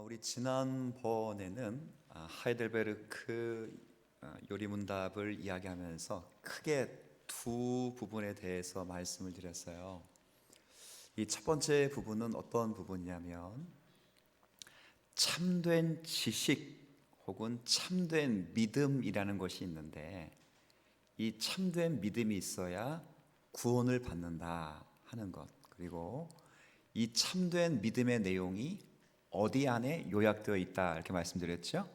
우리 지난번에는 하이델베르크 요리문답을 이야기하면서 크게 두 부분에 대해서 말씀을 드렸어요. 이 첫 번째 부분은 어떤 부분이냐면 참된 지식 혹은 참된 믿음이라는 것이 있는데, 이 참된 믿음이 있어야 구원을 받는다 하는 것, 그리고 이 참된 믿음의 내용이 어디 안에 요약되어 있다 이렇게 말씀드렸죠?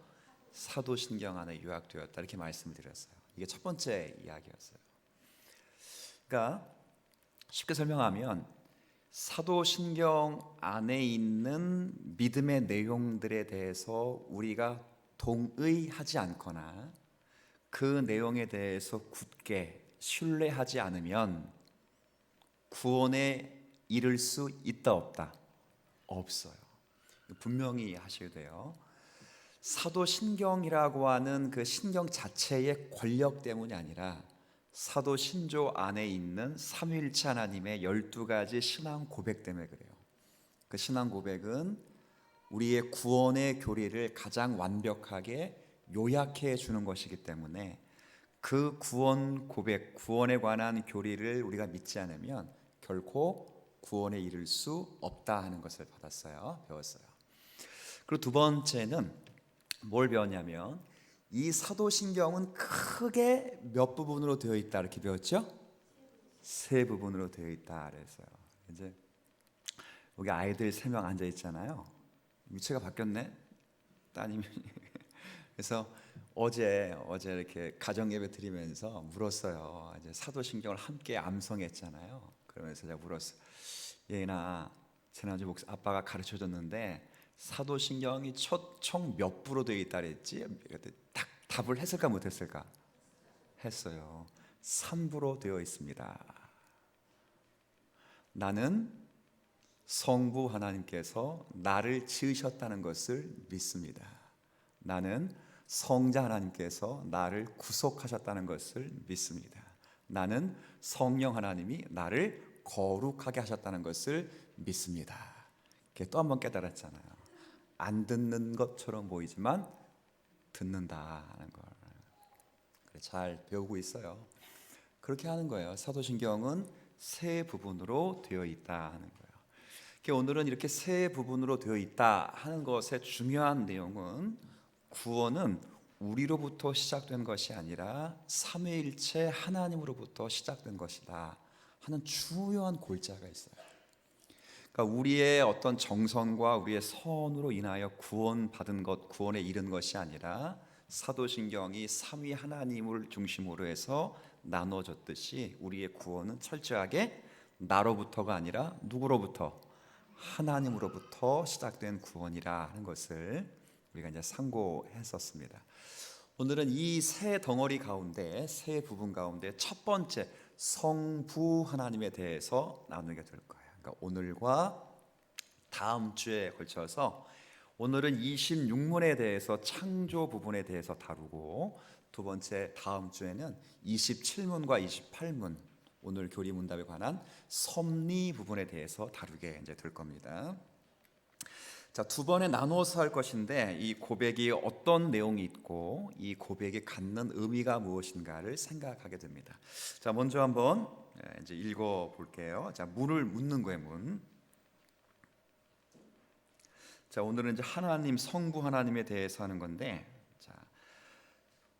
사도신경 안에 요약되었다 이렇게 말씀드렸어요. 이게 첫 번째 이야기였어요. 그러니까 쉽게 설명하면 사도신경 안에 있는 믿음의 내용들에 대해서 우리가 동의하지 않거나 그 내용에 대해서 굳게 신뢰하지 않으면 구원에 이를 수 있다 없다? 없어요. 분명히 하셔야 돼요. 사도신경이라고 하는 그 신경 자체의 권력 때문이 아니라 사도신조 안에 있는 삼위일체 하나님의 12가지 신앙 고백 때문에 그래요. 그 신앙 고백은 우리의 구원의 교리를 가장 완벽하게 요약해 주는 것이기 때문에 그 구원 고백, 구원에 관한 교리를 우리가 믿지 않으면 결코 구원에 이를 수 없다 하는 것을 배웠어요. 그리고 두 번째는 뭘 배웠냐면 이 사도신경은 크게 몇 부분으로 되어 있다 이렇게 배웠죠? 세 부분으로 되어 있다 그랬어요. 이제 여기 아이들 3명 앉아 있잖아요. 위치가 바뀌었네, 따님이. 그래서 어제 이렇게 가정 예배 드리면서 물었어요. 이제 사도신경을 함께 암송했잖아요. 그러면서 제가 물었어요. 예인아, 지난주 아빠가 가르쳐 줬는데 사도신경이 총 몇 부로 되어 있다 그랬지? 딱 답을 했을까 못했을까? 했어요. 3부로 되어 있습니다. 나는 성부 하나님께서 나를 지으셨다는 것을 믿습니다. 나는 성자 하나님께서 나를 구속하셨다는 것을 믿습니다. 나는 성령 하나님이 나를 거룩하게 하셨다는 것을 믿습니다. 또 한 번 깨달았잖아요. 안 듣는 것처럼 보이지만 듣는다는 걸 잘 배우고 있어요. 그렇게 하는 거예요. 사도신경은 세 부분으로 되어 있다 하는 거예요. 오늘은 이렇게 세 부분으로 되어 있다 하는 것의 중요한 내용은 구원은 우리로부터 시작된 것이 아니라 삼위일체 하나님으로부터 시작된 것이다 하는 중요한 골자가 있어요. 그러니까 우리의 어떤 정성과 우리의 선으로 인하여 구원받은 것, 구원에 이른 것이 아니라 사도신경이 삼위 하나님을 중심으로 해서 나눠졌듯이 우리의 구원은 철저하게 나로부터가 아니라 누구로부터? 하나님으로부터 시작된 구원이라 하는 것을 우리가 이제 상고했었습니다. 오늘은 이 세 덩어리 가운데, 세 부분 가운데 첫 번째 성부 하나님에 대해서 나누게 될 거예요. 그러니까 오늘과 다음 주에 걸쳐서 오늘은 26문에 대해서 창조 부분에 대해서 다루고, 두 번째 다음 주에는 27문과 28문 오늘 교리 문답에 관한 섭리 부분에 대해서 다루게 이제 될 겁니다. 자, 두 번에 나눠서 할 것인데 이 고백이 어떤 내용이 있고 이 고백이 갖는 의미가 무엇인가를 생각하게 됩니다. 자, 먼저 한번 이제 읽어 볼게요. 자, 문을 묻는 거예요, 문. 자, 오늘은 이제 하나님, 성부 하나님에 대해서 하는 건데, 자,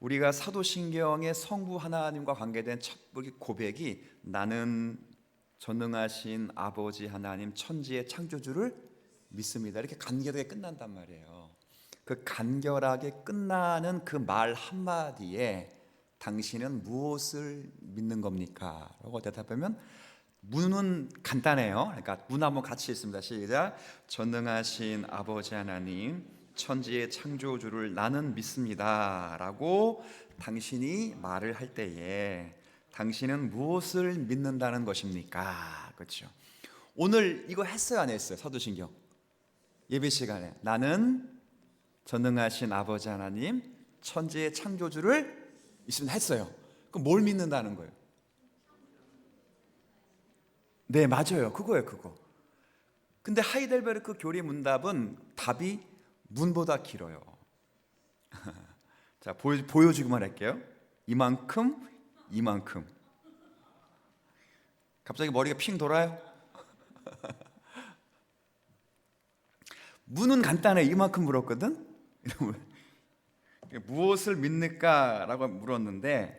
우리가 사도신경의 성부 하나님과 관계된 첫 고백이 나는 전능하신 아버지 하나님 천지의 창조주를 믿습니다. 이렇게 간결하게 끝난단 말이에요. 그 간결하게 끝나는 그 말 한마디에 당신은 무엇을 믿는 겁니까? 라고 대답하면 문은 간단해요. 그러니까 문 한번 같이 읽습니다. 시작. 전능하신 아버지 하나님 천지의 창조주를 나는 믿습니다 라고 당신이 말을 할 때에 당신은 무엇을 믿는다는 것입니까? 그렇죠. 오늘 이거 했어요, 안 했어요? 사도신경 예배 시간에 나는 전능하신 아버지 하나님 천지의 창조주를 믿습니다 했어요. 그럼 뭘 믿는다는 거예요? 네, 맞아요. 그거예요, 그거. 근데 하이델베르크 교리 문답은 답이 문보다 길어요. 자, 보여주기만 할게요. 이만큼, 이만큼. 갑자기 머리가 핑 돌아요? 문은 간단해. 이만큼 물었거든. 무엇을 믿는가? 라고 물었는데,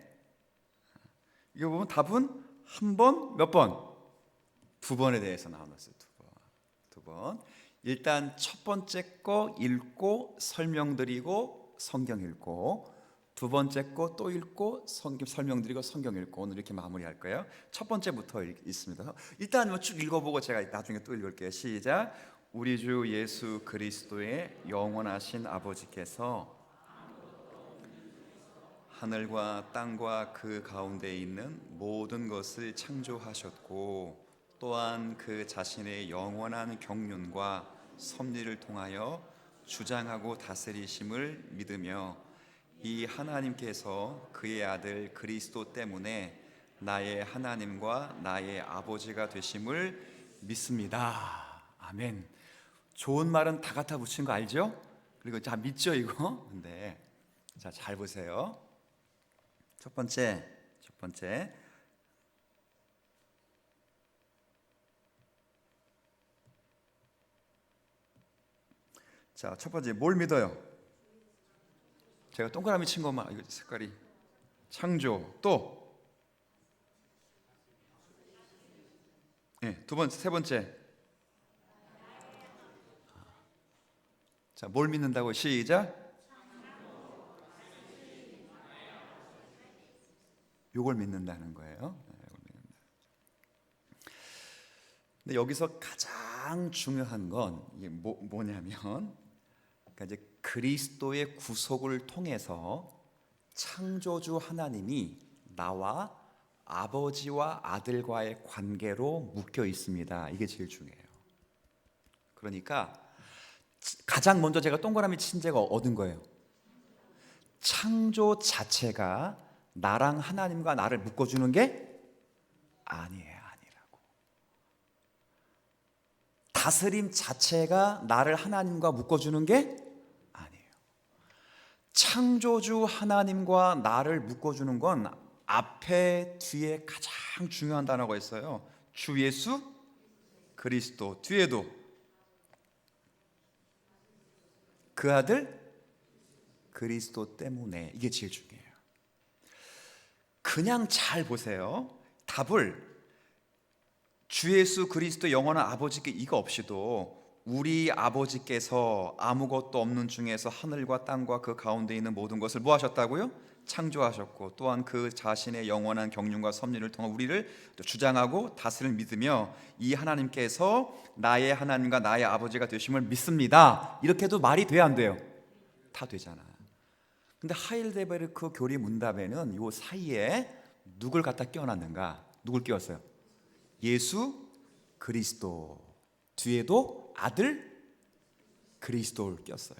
이거 보면 답은 한 번, 몇 번? 두 번에 대해서 나눴어요. 두 번. 일단 첫 번째 거 읽고 설명드리고 성경 읽고, 두 번째 거 또 읽고 성경 설명드리고 성경 읽고, 오늘 이렇게 마무리할 거예요. 첫 번째부터 있습니다. 일단 쭉 읽어보고 제가 나중에 또 읽을게요. 시작. 우리 주 예수 그리스도의 영원하신 아버지께서 하늘과 땅과 그 가운데 있는 모든 것을 창조하셨고, 또한 그 자신의 영원한 경륜과 섭리를 통하여 주장하고 다스리심을 믿으며, 이 하나님께서 그의 아들 그리스도 때문에 나의 하나님과 나의 아버지가 되심을 믿습니다. 아멘. 좋은 말은 다 갖다 붙인 거 알죠? 그리고 자, 믿죠 이거? 근데 자, 잘 보세요. 첫 번째. 자, 첫 번째 뭘 믿어요? 제가 동그라미 친 것만, 이거 색깔이 창조. 또 네, 두 번째, 세 번째. 자, 뭘 믿는다고? 시작. 요걸 믿는다는 거예요. 근데 여기서 가장 중요한 건 이게 뭐냐면, 그러니까 이제 그리스도의 구속을 통해서 창조주 하나님이 나와 아버지와 아들과의 관계로 묶여 있습니다. 이게 제일 중요해요. 그러니까 가장 먼저 제가 동그라미 친 제가 얻은 거예요. 창조 자체가 나랑 하나님과 나를 묶어주는 게 아니라고. 다스림 자체가 나를 하나님과 묶어주는 게 아니에요. 창조주 하나님과 나를 묶어주는 건 앞에 뒤에 가장 중요한 단어가 있어요. 주 예수 그리스도. 뒤에도 그 아들 그리스도 때문에. 이게 제일 중요해요. 그냥 잘 보세요. 답을 주 예수 그리스도 영원한 아버지께 이거 없이도 우리 아버지께서 아무것도 없는 중에서 하늘과 땅과 그 가운데 있는 모든 것을 뭐 하셨다고요? 창조하셨고, 또한 그 자신의 영원한 경륜과 섭리를 통해 우리를 주장하고 다스릴 믿으며, 이 하나님께서 나의 하나님과 나의 아버지가 되심을 믿습니다. 이렇게 해도 말이 돼야 안 돼요? 다 되잖아. 근데 하일데베르크 교리 문답에는 요 사이에 누굴 갖다 끼워놨는가? 누굴 끼웠어요? 예수 그리스도. 뒤에도 아들 그리스도를 꼈어요.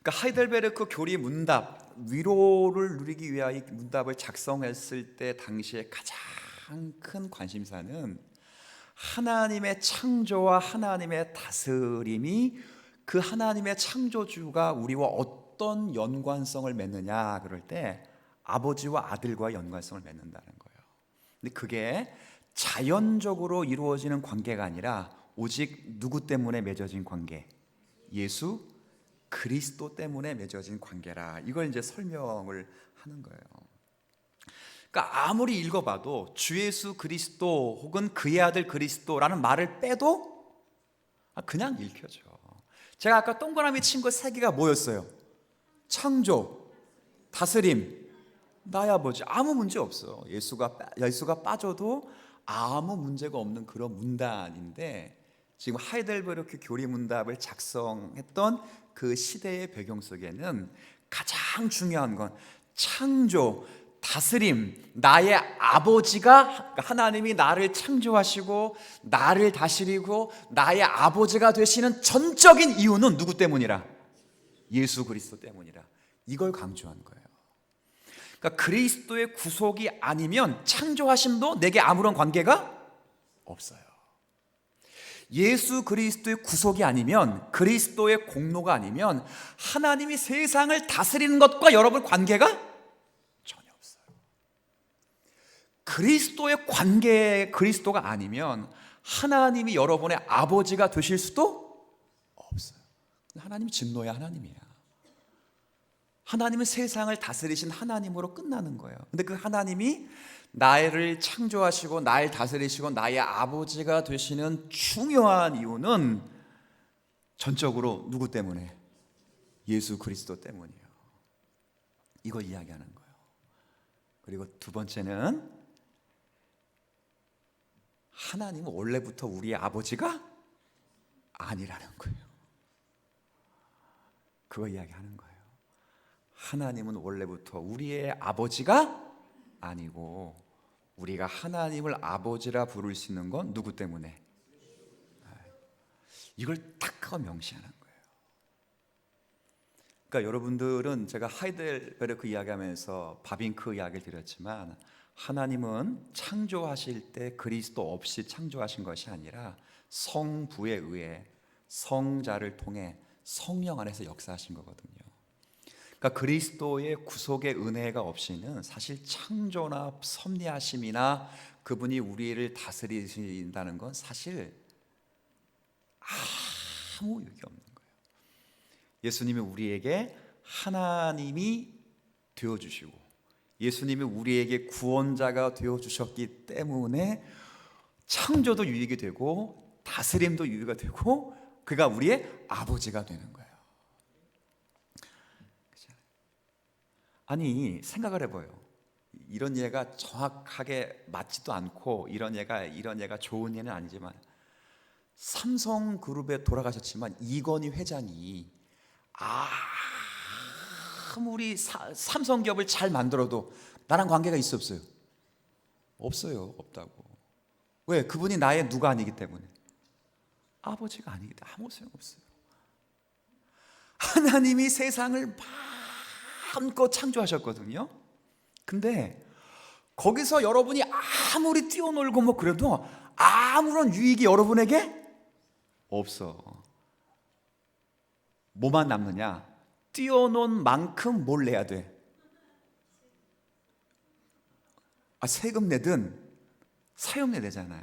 그러니까 하이델베르크 교리 문답, 위로를 누리기 위하여 문답을 작성했을 때 당시에 가장 큰 관심사는 하나님의 창조와 하나님의 다스림이, 그 하나님의 창조주가 우리와 어떤 연관성을 맺느냐 그럴 때 아버지와 아들과 연관성을 맺는다는 거예요. 근데 그게 자연적으로 이루어지는 관계가 아니라 오직 누구 때문에 맺어진 관계? 예수 그리스도 때문에 맺어진 관계라. 이걸 이제 설명을 하는 거예요. 그러니까 아무리 읽어봐도 주 예수 그리스도 혹은 그의 아들 그리스도라는 말을 빼도 그냥 읽혀져. 제가 아까 동그라미 친 거 세 개가 뭐였어요? 창조, 다스림, 나의 아버지. 아무 문제 없어. 예수가 빠져도 아무 문제가 없는 그런 문단인데, 지금 하이델베르크 교리 문답을 작성했던 그 시대의 배경 속에는 가장 중요한 건 창조, 다스림, 나의 아버지가, 하나님이 나를 창조하시고 나를 다스리고 나의 아버지가 되시는 전적인 이유는 누구 때문이라? 예수 그리스도 때문이라. 이걸 강조한 거예요. 그러니까 그리스도의 구속이 아니면 창조하심도 내게 아무런 관계가 없어요. 예수 그리스도의 구속이 아니면, 그리스도의 공로가 아니면 하나님이 세상을 다스리는 것과 여러분 관계가 전혀 없어요. 그리스도의 관계에 그리스도가 아니면 하나님이 여러분의 아버지가 되실 수도 없어요. 하나님이 진노의 하나님이야. 하나님은 세상을 다스리신 하나님으로 끝나는 거예요. 근데 그 하나님이 나를 창조하시고 나를 다스리시고 나의 아버지가 되시는 중요한 이유는 전적으로 누구 때문에? 예수 그리스도 때문이에요. 이걸 이야기하는 거예요. 그리고 두 번째는 하나님은 원래부터 우리의 아버지가 아니라는 거예요. 그거 이야기하는 거예요. 하나님은 원래부터 우리의 아버지가 아니고 우리가 하나님을 아버지라 부를 수 있는 건 누구 때문에? 이걸 딱 하고 명시하는 거예요. 그러니까 여러분들은, 제가 하이델베르크 이야기하면서 바빙크 이야기를 드렸지만, 하나님은 창조하실 때 그리스도 없이 창조하신 것이 아니라 성부에 의해 성자를 통해 성령 안에서 역사하신 거거든요. 그러니까 그리스도의 구속의 은혜가 없이는 사실 창조나 섭리하심이나 그분이 우리를 다스리신다는 건 사실 아무 유익이 없는 거예요. 예수님이 우리에게 하나님이 되어주시고 예수님이 우리에게 구원자가 되어주셨기 때문에 창조도 유익이 되고 다스림도 유익이 되고 그가 우리의 아버지가 되는 거예요. 아니, 생각을 해봐요. 이런 예가 정확하게 맞지도 않고 이런 예가 좋은 예는 아니지만, 삼성그룹에 돌아가셨지만 이건희 회장이 아무리 삼성기업을 잘 만들어도 나랑 관계가 있어 없어요? 없어요. 없다고. 왜? 그분이 나의 누가 아니기 때문에. 아버지가 아니기 때문에 아무 소용없어요. 하나님이 세상을 마음껏 창조하셨거든요. 근데 거기서 여러분이 아무리 뛰어놀고 뭐 그래도 아무런 유익이 여러분에게 없어. 뭐만 남느냐? 뛰어논 만큼 뭘 내야 돼? 세금 내든 사용 내야 되잖아요.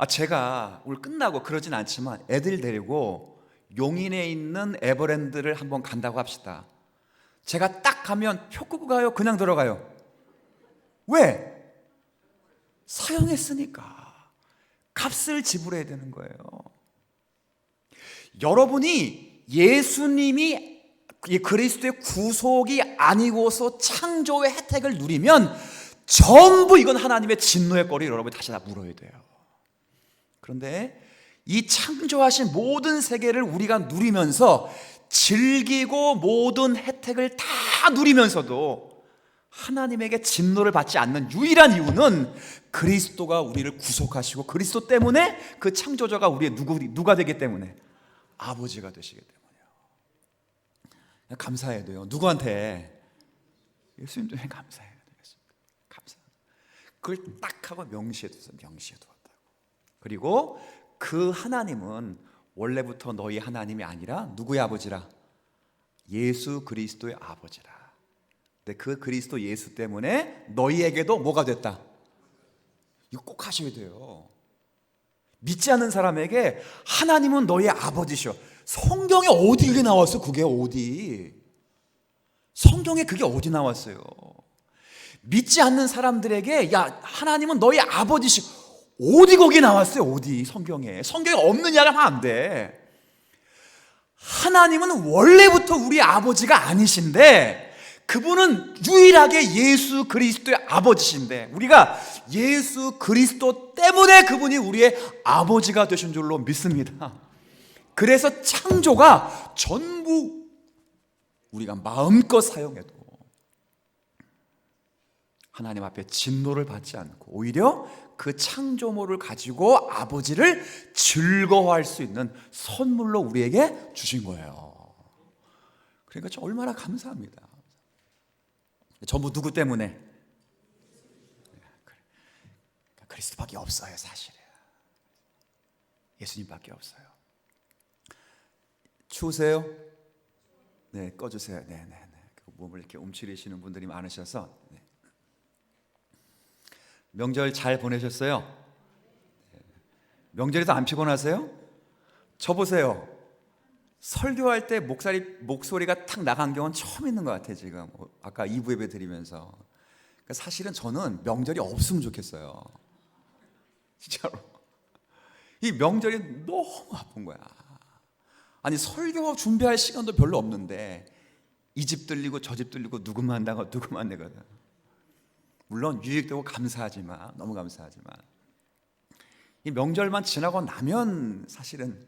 제가 오늘 끝나고 그러진 않지만 애들 데리고 용인에 있는 에버랜드를 한번 간다고 합시다. 제가 딱 가면 표 끄고 가요? 그냥 들어가요? 왜? 사용했으니까 값을 지불해야 되는 거예요. 여러분이 예수님이 그리스도의 구속이 아니고서 창조의 혜택을 누리면 전부 이건 하나님의 진노의 거리, 여러분이 다시 다 물어야 돼요. 그런데 이 창조하신 모든 세계를 우리가 누리면서 즐기고 모든 혜택을 다 누리면서도 하나님에게 진노를 받지 않는 유일한 이유는 그리스도가 우리를 구속하시고 그리스도 때문에 그 창조자가 우리의 누가 되기 때문에? 아버지가 되시기 때문이에요. 감사해야 돼요. 누구한테? 예수님 때문에 감사해야 되겠습니다. 감사. 그걸 딱 하고 명시해두었다고. 그리고 그 하나님은 원래부터 너희 하나님이 아니라 누구의 아버지라? 예수 그리스도의 아버지라. 근데 그 그리스도 예수 때문에 너희에게도 뭐가 됐다? 이거 꼭 하셔야 돼요. 믿지 않는 사람에게 하나님은 너희의 아버지셔. 성경에 어디 그게 나왔어? 그게 어디? 성경에 그게 어디 나왔어요? 믿지 않는 사람들에게 야, 하나님은 너희 아버지시. 어디 거기 나왔어요? 어디? 성경에 없는 이야기를 하면 안 돼. 하나님은 원래부터 우리 아버지가 아니신데 그분은 유일하게 예수 그리스도의 아버지신데 우리가 예수 그리스도 때문에 그분이 우리의 아버지가 되신 줄로 믿습니다. 그래서 창조가 전부 우리가 마음껏 사용해도 하나님 앞에 진노를 받지 않고 오히려 그 창조물을 가지고 아버지를 즐거워할 수 있는 선물로 우리에게 주신 거예요. 그러니까 저 얼마나 감사합니다. 전부 누구 때문에? 그리스도밖에 없어요, 사실은. 예수님밖에 없어요. 추우세요? 네, 꺼주세요. 네. 몸을 이렇게 움츠리시는 분들이 많으셔서. 네. 명절 잘 보내셨어요? 네. 명절에도 안 피곤하세요? 저 보세요. 설교할 때 목소리가 탁 나간 경우는 처음 있는 것 같아요. 지금 아까 2부 예배 드리면서. 그러니까 사실은 저는 명절이 없으면 좋겠어요. 진짜로. 이 명절이 너무 아픈 거야. 아니, 설교 준비할 시간도 별로 없는데 이 집 들리고 저 집 들리고 누구 만나고 누구 만나거든. 물론 유익되고 감사하지만, 너무 감사하지만, 이 명절만 지나고 나면 사실은,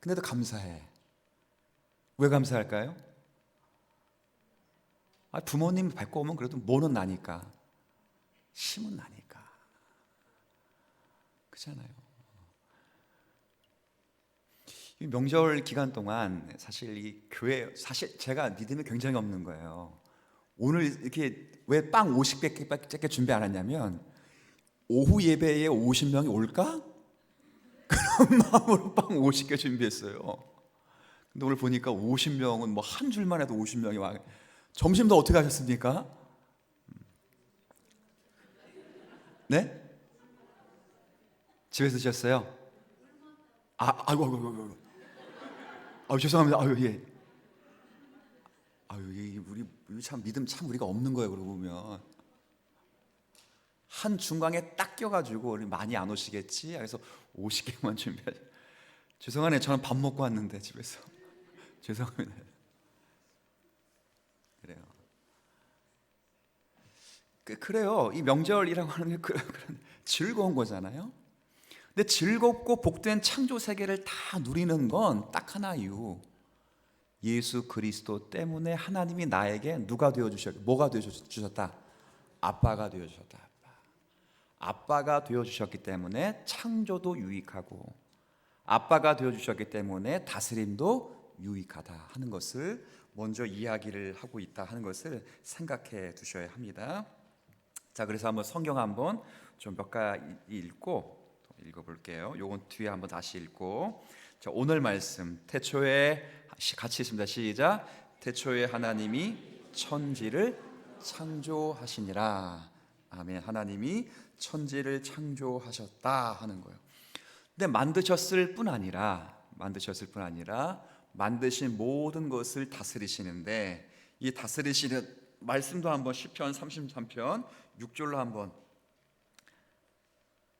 근데도 감사해. 왜 감사할까요? 부모님 뵙고 오면 그래도 뭐는 나니까, 힘은 나니까. 그렇잖아요. 이 명절 기간 동안 사실 이 교회, 사실 제가 믿음이 굉장히 없는 거예요. 오늘 이렇게 왜 빵 50개밖에 준비 안 했냐면, 오후 예배에 50명이 올까? 그런 마음으로 빵 50개 준비했어요. 근데 오늘 보니까 50명은 뭐 한 줄만 해도 50명이 와. 점심도 어떻게 하셨습니까? 네? 집에서 드셨어요? 아이고. 죄송합니다. 예. 우리 참 믿음 참 우리가 없는 거예요. 그러고 보면 한 중간에 딱 껴가지고 우리 많이 안 오시겠지. 그래서 50개만 준비하죠. 죄송하네요. 저는 밥 먹고 왔는데 집에서. 죄송합니다. 그래요. 그래요. 이 명절이라고 하는 게 그런 즐거운 거잖아요. 근데 즐겁고 복된 창조 세계를 다 누리는 건 딱 하나 이유. 예수 그리스도 때문에 하나님이 나에게 누가 되어주셨다? 뭐가 되어주셨다? 아빠가 되어주셨다. 아빠가 되어주셨기 때문에 창조도 유익하고, 아빠가 되어주셨기 때문에 다스림도 유익하다 하는 것을 먼저 이야기를 하고 있다 하는 것을 생각해 두셔야 합니다. 자, 그래서 한번 성경 한번 좀 몇 가지 읽어볼게요. 요건 뒤에 한번 다시 읽고. 자, 오늘 말씀 태초에 같이 있습니다. 시작. 태초에 하나님이 천지를 창조하시니라. 아멘. 하나님이 천지를 창조하셨다 하는 거예요. 근데 만드셨을 뿐 아니라 만드신 모든 것을 다스리시는데, 이 다스리시는 말씀도 한번 시편 33편 6절로 한번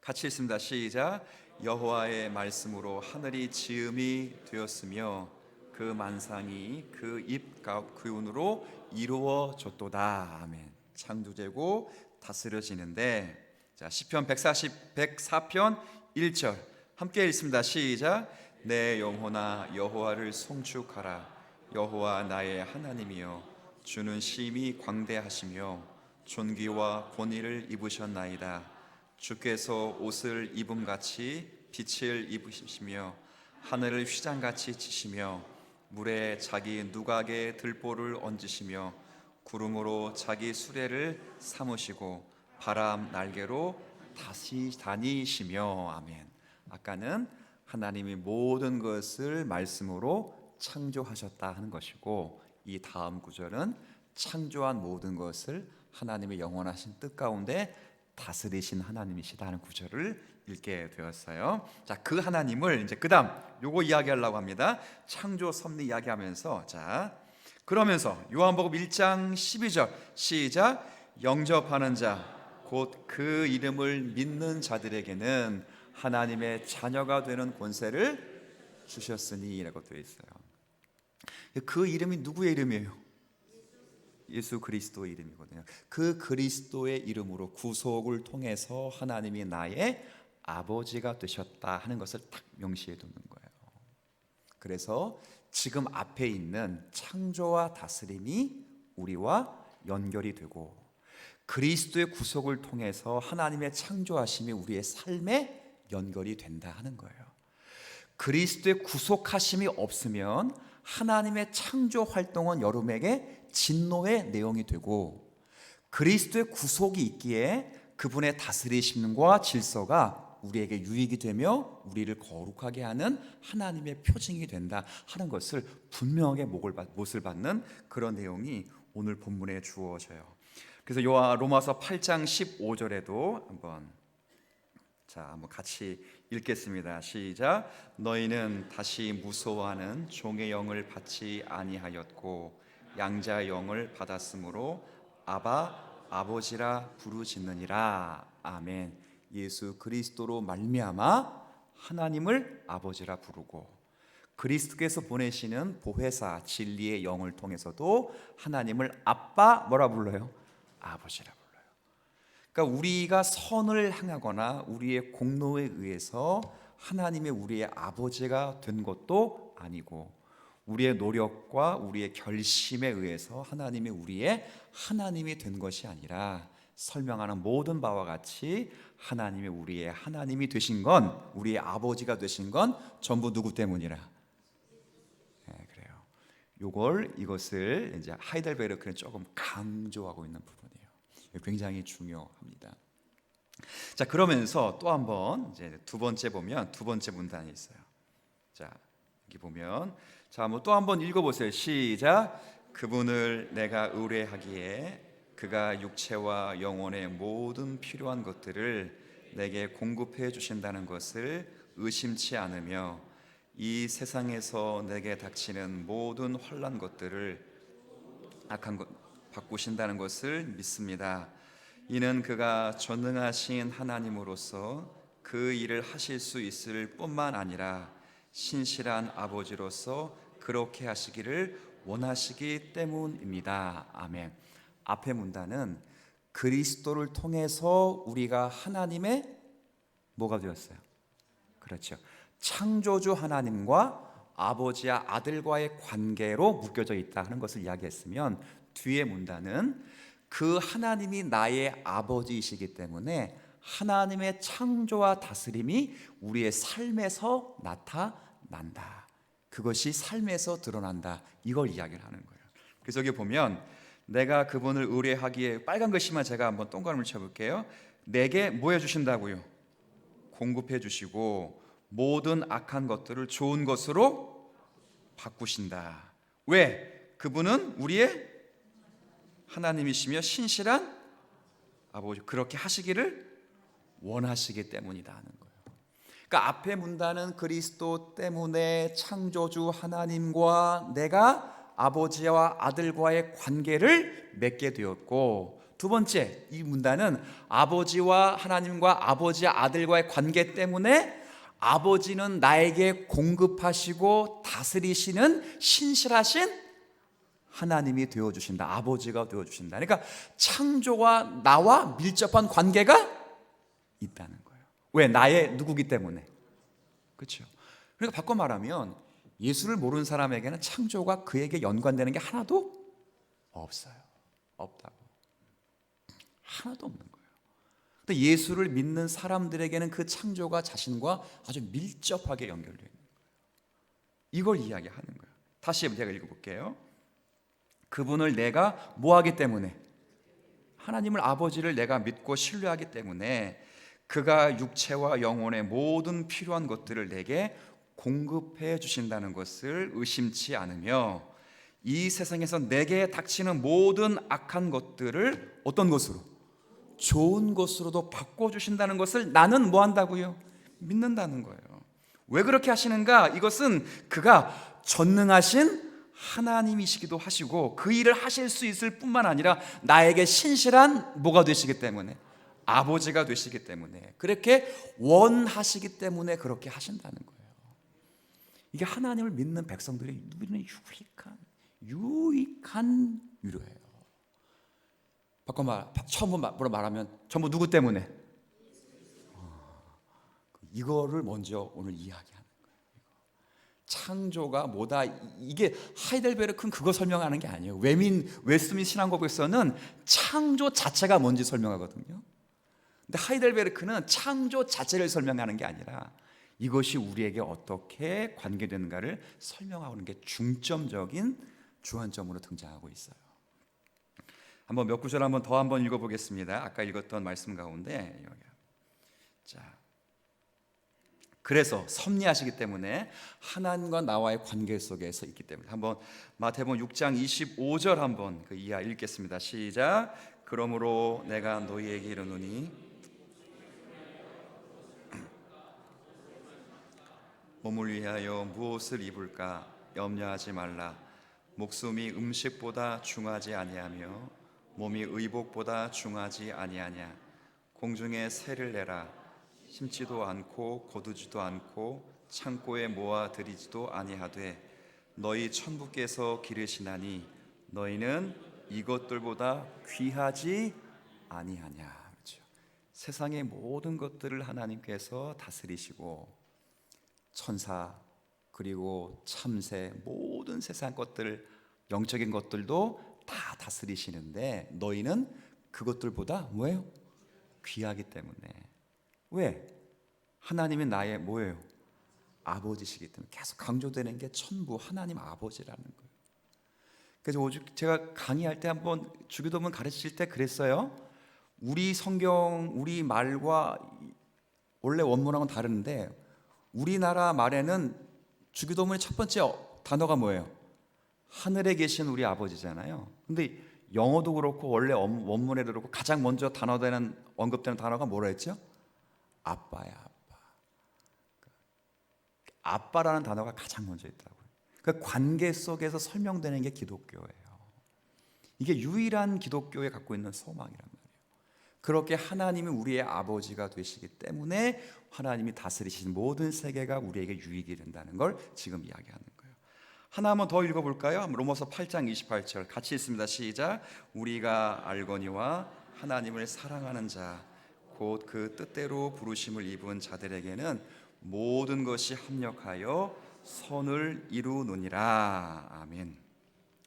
같이 읽습니다. 시작. 여호와의 말씀으로 하늘이 지음이 되었으며 그 만상이 그 입 기운으로 이루어졌도다. 아멘. 창조되고 다스려지는데, 자, 시편 104편 1절 함께 읽습니다. 시작. 내 영혼아 여호와를 송축하라. 여호와 나의 하나님이여 주는 심히 광대하시며 존귀와 권위를 입으셨나이다. 주께서 옷을 입음같이 빛을 입으시며 하늘을 휘장같이 치시며 물에 자기 누각에 들보를 얹으시며 구름으로 자기 수레를 삼으시고 바람 날개로 다시 다니시며. 아멘. 아까는 하나님이 모든 것을 말씀으로 창조하셨다 하는 것이고, 이 다음 구절은 창조한 모든 것을 하나님의 영원하신 뜻 가운데 다스리신 하나님이시다 하는 구절을 읽게 되었어요. 자, 그 하나님을 이제 그다음 요거 이야기하려고 합니다. 창조 섭리 이야기하면서, 자, 그러면서 요한복음 1장 12절 시작. 영접하는 자 곧 그 이름을 믿는 자들에게는 하나님의 자녀가 되는 권세를 주셨으니 라고 되어 있어요. 그 이름이 누구의 이름이에요? 예수 그리스도의 이름이거든요. 그 그리스도의 이름으로 구속을 통해서 하나님이 나의 아버지가 되셨다 하는 것을 딱 명시해 두는 거예요. 그래서 지금 앞에 있는 창조와 다스림이 우리와 연결이 되고, 그리스도의 구속을 통해서 하나님의 창조하심이 우리의 삶에 연결이 된다 하는 거예요. 그리스도의 구속하심이 없으면 하나님의 창조 활동은 여러분에게 진노의 내용이 되고, 그리스도의 구속이 있기에 그분의 다스리심과 질서가 우리에게 유익이 되며 우리를 거룩하게 하는 하나님의 표징이 된다 하는 것을 분명하게 못을 받는 그런 내용이 오늘 본문에 주어져요. 그래서 로마서 8장 15절에도 한번 같이 읽겠습니다. 시작. 너희는 다시 무소하는 종의 영을 받지 아니하였고 양자의 영을 받았으므로 아바 아버지라 부르짖느니라. 아멘. 예수 그리스도로 말미암아 하나님을 아버지라 부르고 그리스도께서 보내시는 보혜사 진리의 영을 통해서도 하나님을 아빠 뭐라 불러요? 아버지라 불러요. 그러니까 우리가 선을 행하거나 우리의 공로에 의해서 하나님의 우리의 아버지가 된 것도 아니고 우리의 노력과 우리의 결심에 의해서 하나님이 우리의 하나님이 된 것이 아니라 설명하는 모든 바와 같이 하나님이 우리의 하나님이 되신 건, 우리의 아버지가 되신 건 전부 누구 때문이라? 네, 그래요. 이것을 이제 하이델베르크는 조금 강조하고 있는 부분이에요. 굉장히 중요합니다. 자, 그러면서 또 한번 이제 두 번째 문단이 있어요. 자, 여기 보면 또 한번 읽어보세요. 시작. 그분을 내가 의뢰하기에 그가 육체와 영혼의 모든 필요한 것들을 내게 공급해 주신다는 것을 의심치 않으며 이 세상에서 내게 닥치는 모든 환난 것들을 악한 것 바꾸신다는 것을 믿습니다. 이는 그가 전능하신 하나님으로서 그 일을 하실 수 있을 뿐만 아니라 신실한 아버지로서 그렇게 하시기를 원하시기 때문입니다. 아멘. 앞의 문단은 그리스도를 통해서 우리가 하나님의 뭐가 되었어요? 그렇죠. 창조주 하나님과 아버지와 아들과의 관계로 묶여져 있다 하는 것을 이야기했으면, 뒤에 문단은 그 하나님이 나의 아버지이시기 때문에 하나님의 창조와 다스림이 우리의 삶에서 나타난다. 그것이 삶에서 드러난다. 이걸 이야기를 하는 거예요. 그래서 여기 보면 내가 그분을 의뢰하기에, 빨간 글씨만 제가 한번 동그라미를 쳐볼게요. 내게 뭐 해주신다고요? 공급해 주시고 모든 악한 것들을 좋은 것으로 바꾸신다. 왜? 그분은 우리의 하나님이시며 신실한 아버지, 그렇게 하시기를 원하시기 때문이다 하는 거예요. 그러니까 앞에 문단은 그리스도 때문에 창조주 하나님과 내가 아버지와 아들과의 관계를 맺게 되었고, 두 번째 이 문단은 아버지와 하나님과 아버지와 아들과의 관계 때문에 아버지는 나에게 공급하시고 다스리시는 신실하신 하나님이 되어주신다. 아버지가 되어주신다. 그러니까 창조와 나와 밀접한 관계가 있다는 거예요. 왜? 나의 누구기 때문에. 그렇죠. 그러니까 바꿔 말하면 예수를 모르는 사람에게는 창조가 그에게 연관되는 게 하나도 없어요. 없다고. 하나도 없는 거예요. 근데 예수를 믿는 사람들에게는 그 창조가 자신과 아주 밀접하게 연결되어 있는 거예요. 이걸 이야기하는 거예요. 다시 제가 읽어볼게요. 그분을 내가 뭐하기 때문에? 하나님을 아버지를 내가 믿고 신뢰하기 때문에 그가 육체와 영혼의 모든 필요한 것들을 내게 공급해 주신다는 것을 의심치 않으며 이 세상에서 내게 닥치는 모든 악한 것들을 어떤 것으로? 좋은 것으로도 바꿔주신다는 것을 나는 뭐 한다고요? 믿는다는 거예요. 왜 그렇게 하시는가? 이것은 그가 전능하신 하나님이시기도 하시고 그 일을 하실 수 있을 뿐만 아니라 나에게 신실한 뭐가 되시기 때문에, 아버지가 되시기 때문에, 그렇게 원하시기 때문에 그렇게 하신다는 거예요. 이게 하나님을 믿는 백성들이 누리는 유익한 위로예요. 처음으로 말하면 전부 누구 때문에? 이거를 먼저 오늘 이야기하는 거예요. 창조가 뭐다. 이게 하이델베르크는 그거 설명하는 게 아니에요. 웨스트민스터 신앙고백서는 창조 자체가 뭔지 설명하거든요. 근데 하이델베르크는 창조 자체를 설명하는 게 아니라 이것이 우리에게 어떻게 관계되는가를 설명하는 게 중점적인 주안점으로 등장하고 있어요. 한번 몇 구절 한번 더 한번 읽어보겠습니다. 아까 읽었던 말씀 가운데 여기. 자, 그래서 섭리하시기 때문에 하나님과 나와의 관계 속에서 있기 때문에 한번 마태복음 6장 25절 한번 그 이하 읽겠습니다. 시작. 그러므로 내가 너희에게 이르노니 몸을 위하여 무엇을 입을까 염려하지 말라. 목숨이 음식보다 중하지 아니하며 몸이 의복보다 중하지 아니하냐. 공중에 새를 내라. 심지도 않고 거두지도 않고 창고에 모아 들이지도 아니하되 너희 천부께서 기르시나니 너희는 이것들보다 귀하지 아니하냐. 그렇죠? 세상의 모든 것들을 하나님께서 다스리시고 천사 그리고 참새 모든 세상 것들 영적인 것들도 다 다스리시는데 너희는 그것들보다 뭐예요? 귀하기 때문에. 왜? 하나님이 나의 뭐예요? 아버지시기 때문에 계속 강조되는 게 천부 하나님 아버지라는 거예요. 그래서 오죽 제가 강의할 때 한번 주기도문 가르칠 때 그랬어요. 우리 성경 우리 말과 원래 원문하고는 다른데 우리나라 말에는 주기도문의 첫 번째 단어가 뭐예요? 하늘에 계신 우리 아버지잖아요. 근데 영어도 그렇고 원래 원문에도 그렇고 가장 먼저 단어되는 언급되는 단어가 뭐라 했죠? 아빠야, 아빠. 아빠라는 단어가 가장 먼저 있더라고요. 그 관계 속에서 설명되는 게 기독교예요. 이게 유일한 기독교에 갖고 있는 소망이란 말이에요. 그렇게 하나님이 우리의 아버지가 되시기 때문에 하나님이 다스리신 모든 세계가 우리에게 유익이 된다는 걸 지금 이야기하는 거예요. 하나 한번 더 읽어볼까요? 로마서 8장 28절 같이 읽습니다. 시작. 우리가 알거니와 하나님을 사랑하는 자 곧 그 뜻대로 부르심을 입은 자들에게는 모든 것이 합력하여 선을 이루느니라. 아멘.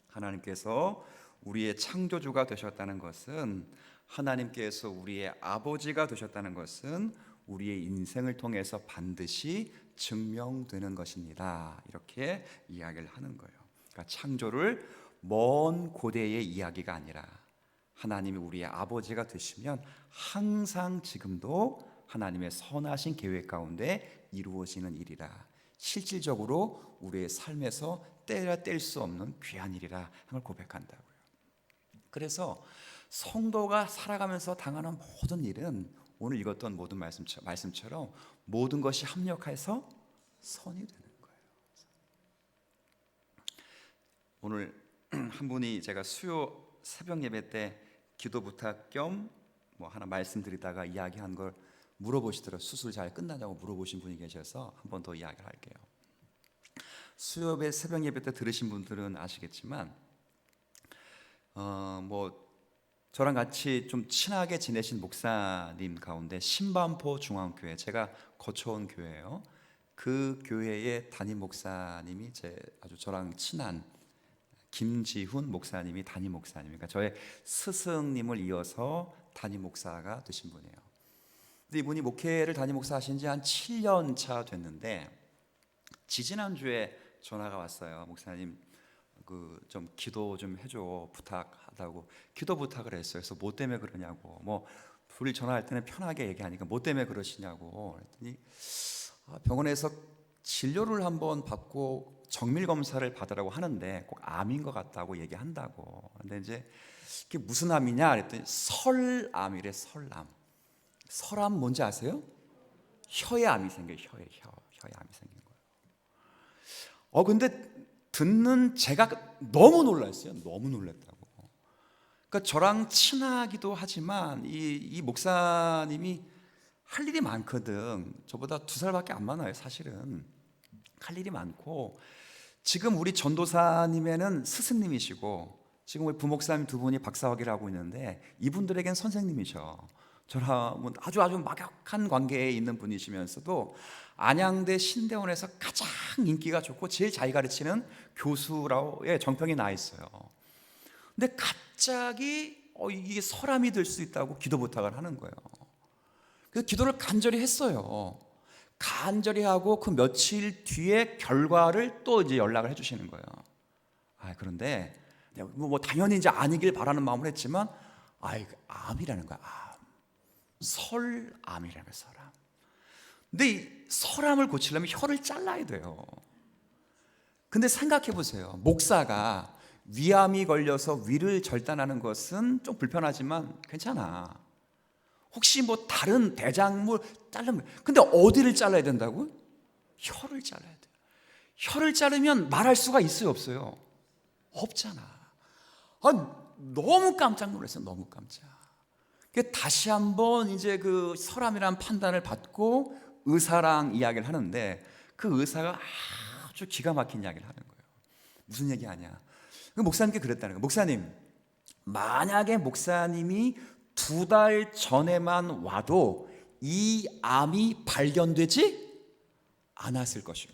하나님께서 우리의 창조주가 되셨다는 것은 하나님께서 우리의 아버지가 되셨다는 것은 우리의 인생을 통해서 반드시 증명되는 것입니다. 이렇게 이야기를 하는 거예요. 그러니까 창조를 먼 고대의 이야기가 아니라 하나님이 우리의 아버지가 되시면 항상 지금도 하나님의 선하신 계획 가운데 이루어지는 일이라 실질적으로 우리의 삶에서 떼야 뗄 수 없는 귀한 일이라 하는 걸 고백한다고요. 그래서 성도가 살아가면서 당하는 모든 일은 오늘 읽었던 모든 말씀처럼 모든 것이 합력해서 선이 되는 거예요. 오늘 한 분이 제가 수요 새벽 예배 때 기도 부탁 겸 뭐 하나 말씀드리다가 이야기한 걸 물어보시더라고요. 수술 잘 끝나냐고 물어보신 분이 계셔서 한 번 더 이야기를 할게요. 수요 새벽 예배 때 들으신 분들은 아시겠지만 뭐 저랑 같이 좀 친하게 지내신 목사님 가운데 신반포 중앙교회 제가 거쳐온 교회예요. 그 교회의 담임 목사님이 아주 저랑 친한 김지훈 목사님이 담임 목사님이니까 저의 스승님을 이어서 담임 목사가 되신 분이에요. 근데 이분이 목회를 담임 목사 하신 지 한 7년 차 됐는데 지지난주에 전화가 왔어요. 목사님 좀 기도 좀 해줘 부탁하다고 기도 부탁을 했어요. 그래서 뭐 때문에 그러냐고 뭐 둘이 전화할 때는 편하게 얘기하니까 뭐 때문에 그러시냐고 그랬더니 병원에서 진료를 한번 받고 정밀 검사를 받으라고 하는데 꼭 암인 것 같다고 얘기한다고. 근데 이제 이게 무슨 암이냐 그랬더니 설암이래. 설암. 설암 뭔지 아세요? 혀에 암이 생겨요. 혀에 암이 생긴 거예요. 근데 듣는 제가 너무 놀랐어요. 너무 놀랐다고. 그러니까 저랑 친하기도 하지만 이 목사님이 할 일이 많거든. 저보다 2살밖에 안 많아요. 사실은 할 일이 많고 지금 우리 전도사님에는 스승님이시고 지금 우리 부목사님 두 분이 박사학위를 하고 있는데 이분들에겐 선생님이셔. 저랑은 아주 막역한 관계에 있는 분이시면서도 안양대 신대원에서 가장 인기가 좋고 제일 잘 가르치는 교수라고의 정평이 나 있어요. 근데 갑자기 이게 설암이 될 수 있다고 기도 부탁을 하는 거예요. 그래서 기도를 간절히 했어요. 간절히 하고 그 며칠 뒤에 결과를 또 이제 연락을 해주시는 거예요. 그런데 뭐 당연히 이제 아니길 바라는 마음을 했지만 암이라는 거야. 설암이라는 거야. 설암. 근데 이 설암을 고치려면 혀를 잘라야 돼요. 근데 생각해 보세요. 목사가 위암이 걸려서 위를 절단하는 것은 좀 불편하지만 괜찮아. 혹시 뭐 다른 대장물 자르면, 근데 어디를 잘라야 된다고? 혀를 잘라야 돼요. 혀를 자르면 말할 수가 있어요, 없어요? 없잖아. 너무 깜짝 놀랐어요. 너무 깜짝. 다시 한번 이제 그 설암이라는 판단을 받고 의사랑 이야기를 하는데, 그 의사가 아주 기가 막힌 이야기를 하는 거예요. 무슨 얘기 하냐? 그 목사님께 그랬다는 거예요. 목사님, 만약에 목사님이 2달 전에만 와도 이 암이 발견되지 않았을 것이고,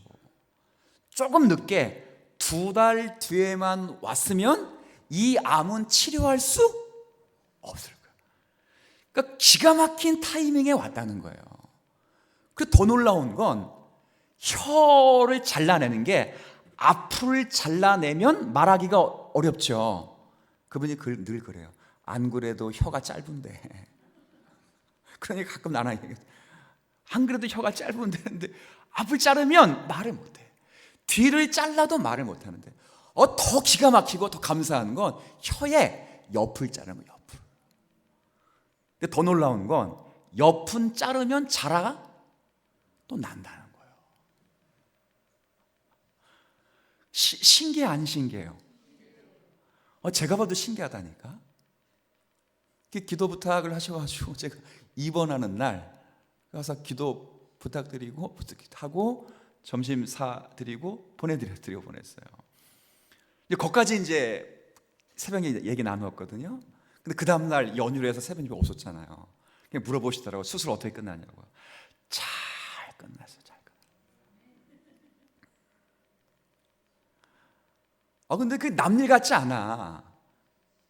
조금 늦게 2달 뒤에만 왔으면 이 암은 치료할 수 없을 거예요. 그러니까 기가 막힌 타이밍에 왔다는 거예요. 그리고 더 놀라운 건 혀를 잘라내는 게, 앞을 잘라내면 말하기가 어렵죠. 그분이 늘 그래요. 안 그래도 혀가 짧은데. 그러니까 가끔 나랑 얘기해요. 안 그래도 혀가 짧은데 앞을 자르면 말을 못해. 뒤를 잘라도 말을 못하는데, 더 기가 막히고 더 감사한 건 혀의 옆을 자르면 옆을. 근데 더 놀라운 건 옆은 자르면 자라가 또 난다는 거예요. 신기해 안 신기해요? 제가 봐도 신기하다니까. 기도 부탁을 하셔가지고 제가 입원하는 날 가서 기도 부탁드리고 하고 점심 사드리고 보내드리고 보냈어요. 거기까지 이제 새벽에 얘기 나누었거든요. 근데 그 다음날 연휴로 해서 새벽에 오셨잖아요. 그냥 물어보시더라고요. 수술 어떻게 끝났냐고. 잘 끝났어요. 잘 끝났어요. 근데 그게 남일 같지 않아.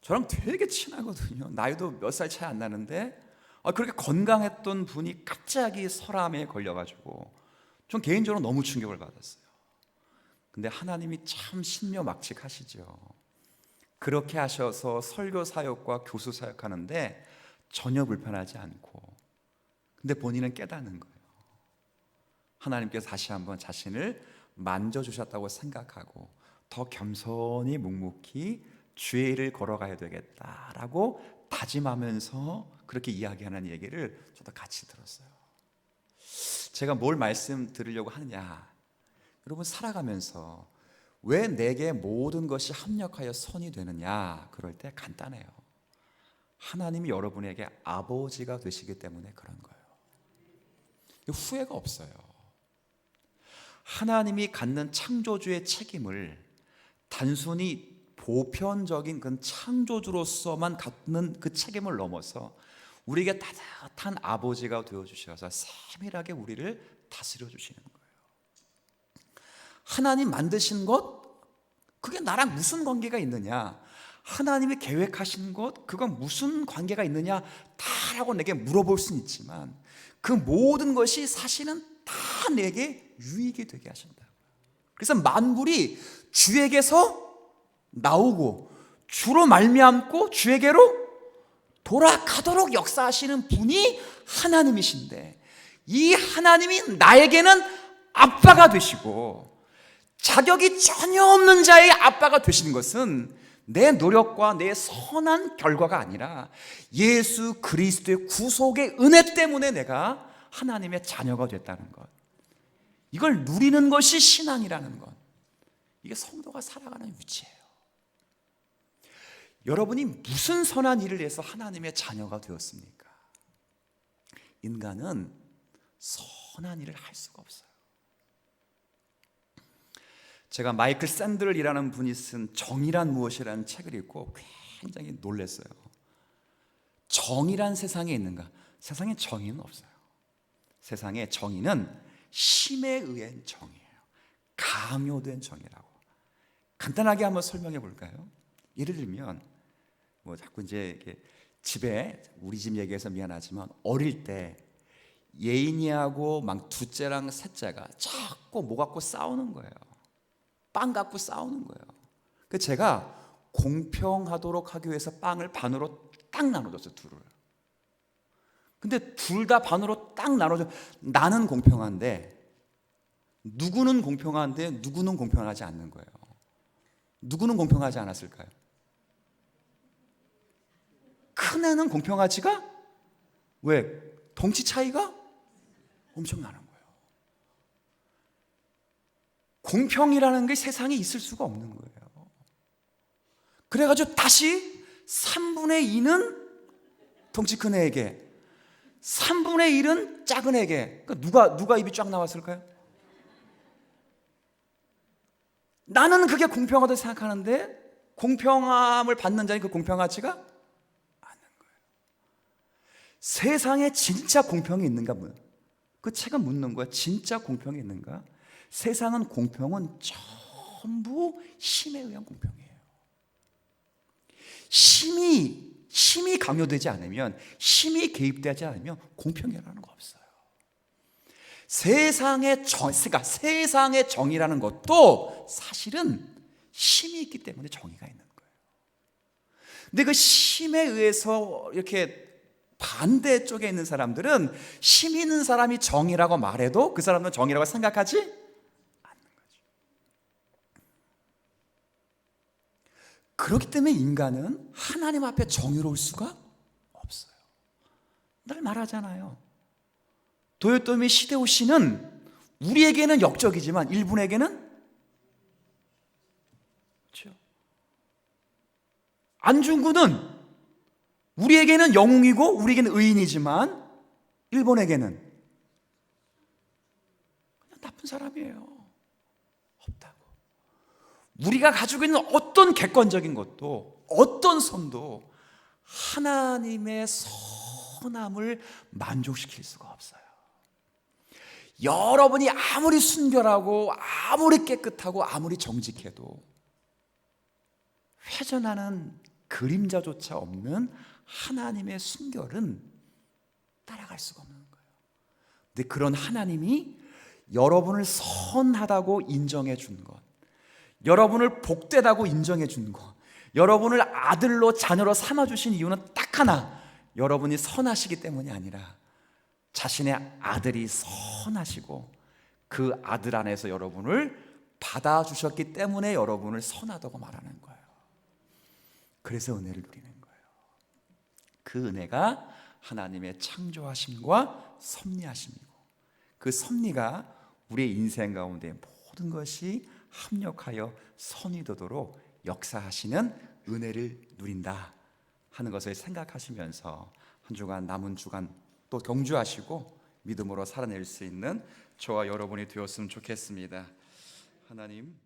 저랑 되게 친하거든요. 나이도 몇 살 차이 안 나는데 그렇게 건강했던 분이 갑자기 설암에 걸려가지고 전 개인적으로 너무 충격을 받았어요. 근데 하나님이 참 신묘막측하시죠. 그렇게 하셔서 설교 사역과 교수 사역하는데 전혀 불편하지 않고, 근데 본인은 깨닫는 거예요. 하나님께서 다시 한번 자신을 만져주셨다고 생각하고 더 겸손히 묵묵히 주의 일을 걸어가야 되겠다라고 다짐하면서 그렇게 이야기하는 얘기를 저도 같이 들었어요. 제가 뭘 말씀드리려고 하느냐, 여러분 살아가면서 왜 내게 모든 것이 합력하여 선이 되느냐, 그럴 때 간단해요. 하나님이 여러분에게 아버지가 되시기 때문에 그런 거예요. 후회가 없어요. 하나님이 갖는 창조주의 책임을 단순히 보편적인 그 창조주로서만 갖는 그 책임을 넘어서 우리에게 따뜻한 아버지가 되어주셔서 세밀하게 우리를 다스려 주시는 거예요. 하나님 만드신 것, 그게 나랑 무슨 관계가 있느냐, 하나님이 계획하신 것, 그건 무슨 관계가 있느냐 다라고 내게 물어볼 수는 있지만 그 모든 것이 사실은 다 내게 유익이 되게 하신다. 그래서 만물이 주에게서 나오고 주로 말미암고 주에게로 돌아가도록 역사하시는 분이 하나님이신데, 이 하나님이 나에게는 아빠가 되시고 자격이 전혀 없는 자의 아빠가 되시는 것은 내 노력과 내 선한 결과가 아니라 예수 그리스도의 구속의 은혜 때문에 내가 하나님의 자녀가 됐다는 것, 이걸 누리는 것이 신앙이라는 것, 이게 성도가 살아가는 위치예요. 여러분이 무슨 선한 일을 해서 하나님의 자녀가 되었습니까? 인간은 선한 일을 할 수가 없어요. 제가 마이클 샌들이라는 분이 쓴 정의란 무엇이라는 책을 읽고 굉장히 놀랐어요. 정의란 세상에 있는가? 세상에 정의는 없어요. 세상에 정의는 힘에 의한 정의예요. 강요된 정의라고. 간단하게 한번 설명해 볼까요? 예를 들면 자꾸 이제 이렇게 집에, 우리 집 얘기해서 미안하지만 어릴 때 예인이하고 막 둘째랑 셋째가 자꾸 뭐 갖고 싸우는 거예요. 빵 갖고 싸우는 거예요. 그래서 제가 공평하도록 하기 위해서 빵을 반으로 딱 나눠줬어요. 둘을. 근데 둘 다 반으로 딱 나눠줘. 나는 공평한데 누구는 공평한데 누구는 공평하지 않는 거예요. 누구는 공평하지 않았을까요? 큰 애는 공평하지가 왜? 덩치 차이가 엄청 나는 거예요. 공평이라는 게 세상에 있을 수가 없는 거예요. 그래가지고 다시 3분의 2는 덩치 큰 애에게, 3분의 1은 작은 애에게. 그러니까 누가 입이 쫙 나왔을까요? 나는 그게 공평하다고 생각하는데 공평함을 받는 자는 그 공평하지가 않는 거예요. 세상에 진짜 공평이 있는가? 그 책은 묻는 거야. 진짜 공평이 있는가? 세상은 공평은 전부 힘에 의한 공평이에요. 힘이 강요되지 않으면, 힘이 개입되지 않으면 공평이라는 거 없어요. 그러니까 세상의 정의라는 것도 사실은 힘이 있기 때문에 정의가 있는 거예요. 근데 그 힘에 의해서 이렇게 반대쪽에 있는 사람들은 힘 있는 사람이 정의라고 말해도 그 사람은 정의라고 생각하지 않는 거죠. 그렇기 때문에 인간은 하나님 앞에 정의로울 수가 없어요. 늘 말하잖아요. 도요토미 히데요시는 우리에게는 역적이지만 일본에게는 그렇죠. 안중근은 우리에게는 영웅이고 우리에게는 의인이지만 일본에게는 그냥 나쁜 사람이에요. 없다고. 우리가 가지고 있는 어떤 객관적인 것도, 어떤 선도 하나님의 선함을 만족시킬 수가 없어요. 여러분이 아무리 순결하고 아무리 깨끗하고 아무리 정직해도 회전하는 그림자조차 없는 하나님의 순결은 따라갈 수가 없는 거예요. 근데 그런 하나님이 여러분을 선하다고 인정해 준 것, 여러분을 복되다고 인정해 준 것, 여러분을 아들로 자녀로 삼아 주신 이유는 딱 하나, 여러분이 선하시기 때문이 아니라 자신의 아들이 선하시고 그 아들 안에서 여러분을 받아주셨기 때문에 여러분을 선하다고 말하는 거예요. 그래서 은혜를 누리는 거예요. 그 은혜가 하나님의 창조하심과 섭리하심이고, 그 섭리가 우리의 인생 가운데 모든 것이 합력하여 선이 되도록 역사하시는 은혜를 누린다 하는 것을 생각하시면서 한 주간, 남은 주간 또 경주하시고 믿음으로 살아낼 수 있는 저와 여러분이 되었으면 좋겠습니다. 하나님,